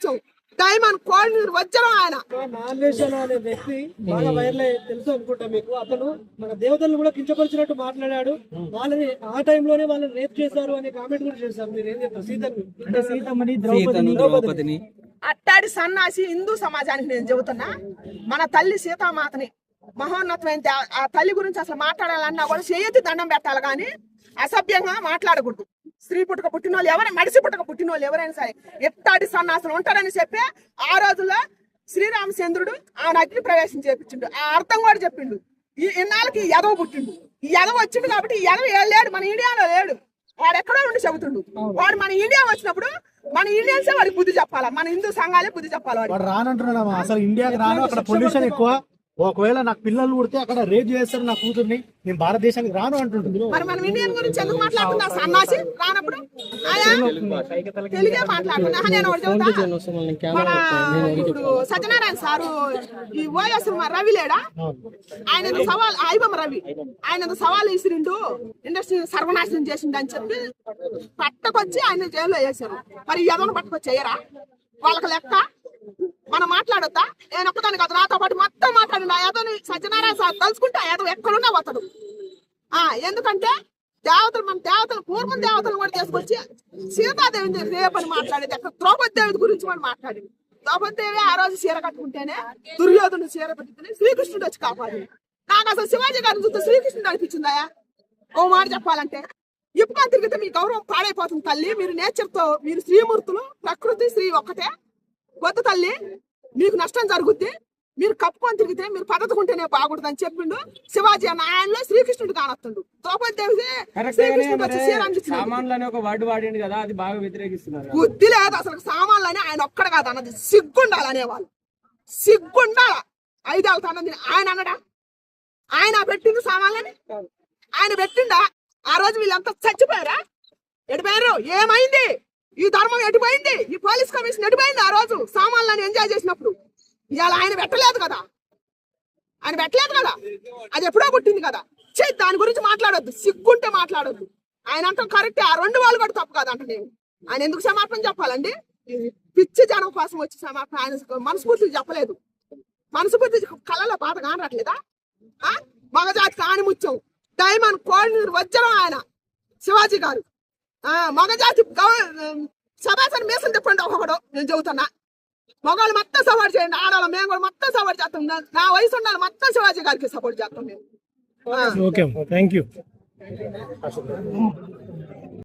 ముత్యం డైమండ్ కోహినూర్ వజ్రం ఆయన. నాగేశ్వర అనే వ్యక్తి బాగా వైరల్ తెలుసు అనుకుంటా మీకు. అతను మన దేవతలను కూడా కించపరిచినట్టు మాట్లాడాడు. వాళ్ళని ఆ టైంలోనే వాళ్ళని రేప్ చేశారు అనే కామెంట్ కూడా చేశారు. మీరు ఏం చెప్తారు? సీతమ్మని ద్రౌపదిని అట్టాడి సన్నాసి హిందూ సమాజానికి నేను చెబుతున్నా, మన తల్లి సీతామాతని మహోన్నతమైన ఆ తల్లి గురించి అసలు మాట్లాడాలన్నా కూడా చేయెత్తి దండం పెట్టాలి, కానీ అసభ్యంగా మాట్లాడకూడదు. స్త్రీ పుట్టుక పుట్టిన వాళ్ళు ఎవరైనా, మడిసి పుట్టుక పుట్టిన వాళ్ళు ఎవరైనా సరే ఎట్టాడి సన్నాసులు ఉంటారని చెప్పి ఆ రోజుల్లో శ్రీరామచంద్రుడు ఆ అగ్ని ప్రవేశం చేపించిండు. ఆ అర్థం కూడా చెప్పిండు. ఇన్నాళ్ళకి ఎదవ పుట్టిండు, ఈ ఎదవ వచ్చిండు కాబట్టి ఈ ఎదవ లేడు, మన ఇండియాలో లేడు, వాడు ఎక్కడో ఉండి చెబుతుండు. వాడు మన ఇండియా వచ్చినప్పుడు మన ఇండియన్సే వాడికి బుద్ధి చెప్పాలా, మన హిందూ సంఘాలే బుద్ధి చెప్పాలి. వాడు రానంటున్నాడు. అసలు ఇండియాకి రాను, అక్కడ పొల్యూషన్ ఎక్కువ, ఒకవేళ నాకు పిల్లలు పుడితే అక్కడ రేప్ చేస్తారు నా కూతుర్ని, నేను భారతదేశానికి రాను అంటుంటుంది. మరి మనం ఇండియన్ గురించి ఎందుకు మాట్లాడుతున్నా? సన్నాసి రానప్పుడు తెలుగే మాట్లాడుతున్నా. నేను ఇప్పుడు సత్యనారాయణ సారు ఈ ఓఎస్ రవి లేడా, ఆయన సవాల్ ఐబమ్ రవి ఆయన సవాల్ విసిరిండు, ఇండస్ట్రీ సర్వనాశనం చేసిండు అని చెప్పి పట్టకొచ్చి ఆయన జైల్లో వేసారు. మరి ఎదవను పట్టుకొచ్చి వేయరా? వాళ్ళకి లెక్క మనం మాట్లాడొద్దా? నేను ఒక్కదాన్ని కాదు, నాతో పాటు మొత్తం మాట్లాడి ఆ యాదవ్ని సత్యనారాయణ సార్ తలుచుకుంటే ఆ యాదవ్ ఎక్కడున్నా పోతాడు. ఎందుకంటే దేవతలు, మన దేవతలు పూర్వం దేవతలు కూడా తీసుకొచ్చి సీతాదేవిని రేపని మాట్లాడేది, అక్కడ ద్రౌపది దేవి గురించి కూడా మాట్లాడింది. ద్రౌపది దేవి ఆ రోజు చీర కట్టుకుంటేనే దుర్యోధను చీర పెట్టుకుని శ్రీకృష్ణుడు వచ్చి కాపాడు. నాకు అసలు శివాజీ గారిని చూస్తే శ్రీకృష్ణుడు అనిపించిందాయా? ఓ మాట చెప్పాలంటే ఇప్పుడు తిరిగితే మీ గౌరవం పాడైపోతుంది తల్లి. మీరు నేచర్ తో, మీరు శ్రీమూర్తులు, ప్రకృతి శ్రీ ఒక్కటే. కొత్త తల్లి మీకు నష్టం జరుగుద్ది, మీరు కప్పుకొని తిరిగితే, మీరు పద్ధతుకుంటేనే బాగుంటుంది అని చెప్పిండు శివాజీ అన్న. ఆయనలో శ్రీకృష్ణుడు కానొస్తుండు. ద్రౌపది దేవి బుద్ధి లేదు అసలు. సామాన్లని ఆయన ఒక్కడ కాదు అన్నది, సిగ్గుండాలి అనేవాళ్ళు. సిగ్గుండాల 5 ఏళ్ళ అన్నది ఆయన అన్నడా? ఆయన పెట్టింది సామాన్లని ఆయన పెట్టిండా? ఆ రోజు వీళ్ళంతా చచ్చిపోయారా? ఎడిపోయారు? ఏమైంది? ఈ ధర్మం ఎటుపోయింది? ఈ పోలీస్ కమిషన్ ఎటుపోయింది? ఆ రోజు సామాన్లను ఎంజాయ్ చేసినప్పుడు ఇవాళ ఆయన పెట్టలేదు కదా, ఆయన పెట్టలేదు కదా, అది ఎప్పుడో పుట్టింది కదా. దాని గురించి మాట్లాడొద్దు, సిగ్గుంటే మాట్లాడొద్దు. ఆయన అంతా కరెక్టే, ఆ 2 వాళ్ళు కూడా తప్పు కాదంట. నేను ఆయన ఎందుకు క్షమాపణ చెప్పాలండి? పిచ్చి జనం కోసం వచ్చి క్షమాపణ ఆయన మనస్ఫూర్తిగా చెప్పలేదు. మనస్ఫూర్తి కళలో బాధ కానట్లేదా? మగజాతి కాని ముత్యం డైమండ్ కోహినూర్ వజ్రం ఆయన శివాజీ గారు. మగజాతి సభాసన మీసం చెప్పండి ఒకడు. నేను చెబుతున్నా, మగవాళ్ళు మొత్తం సపోర్ట్ చేయండి, ఆడవాళ్ళు మేము కూడా మొత్తం సపోర్ట్ చేస్తాం. నా వయసు ఉండాలి, మొత్తం శివాజీ గారికి సపోర్ట్ చేస్తాం మేము. Okay, thank you.